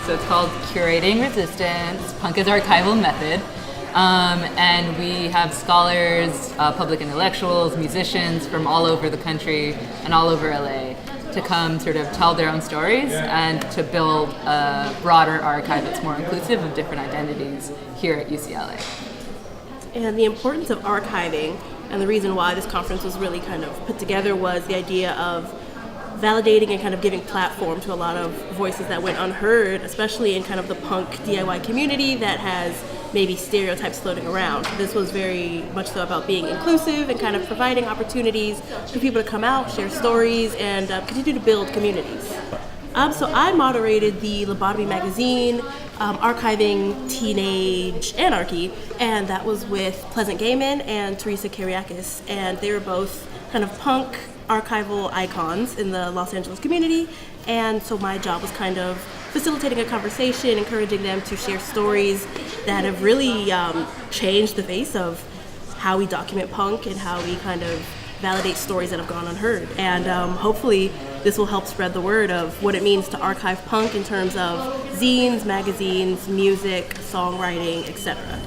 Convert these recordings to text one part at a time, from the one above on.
So it's called Curating Resistance, Punk as Archival Method. And we have scholars, public intellectuals, musicians from all over the country and all over LA to come sort of tell their own stories and to build a broader archive that's more inclusive of different identities here at UCLA. And the importance of archiving, and the reason why this conference was really kind of put together, was the idea of validating and kind of giving platform to a lot of voices that went unheard, especially in kind of the punk DIY community that has maybe stereotypes floating around. This was very much so about being inclusive and kind of providing opportunities for people to come out, share stories, and continue to build communities. So I moderated the Lobotomy magazine, Archiving Teenage Anarchy, and that was with Pleasant Gaiman and Teresa Kyriakis, and they were both kind of punk archival icons in the Los Angeles community, and so my job was kind of facilitating a conversation, encouraging them to share stories that have really changed the face of how we document punk and how we kind of validate stories that have gone unheard. And hopefully this will help spread the word of what it means to archive punk in terms of zines, magazines, music, songwriting, etc.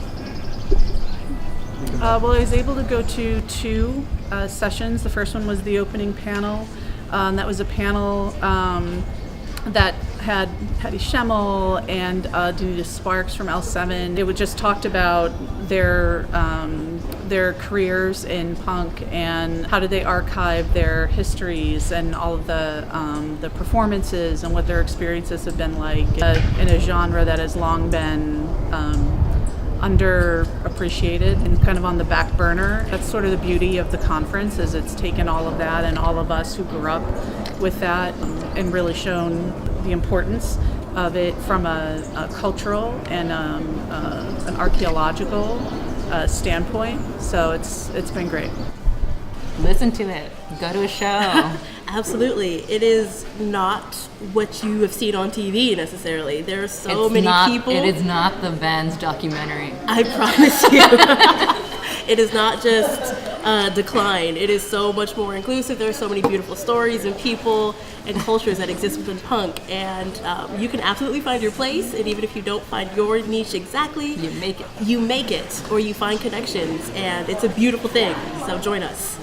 Well, I was able to go to two sessions. The first one was the opening panel. That was a panel that had Patty Schemmel and Danita Sparks from L7. It just talked about their careers in punk and how did they archive their histories and all of the performances and what their experiences have been like in a genre that has long been underappreciated and kind of on the back burner. That's sort of the beauty of the conference, is it's taken all of that and all of us who grew up with that and really shown the importance of it from a cultural and an archaeological standpoint. So it's been great. Listen to it. Go to a show. Absolutely. It is not what you have seen on TV necessarily. There are so many people. It is not the Vans documentary. I promise you. It is not just decline. It is so much more inclusive. There are so many beautiful stories and people and cultures that exist within punk. And you can absolutely find your place. And even if you don't find your niche exactly, you make it. You make it, or you find connections. And it's a beautiful thing. So join us.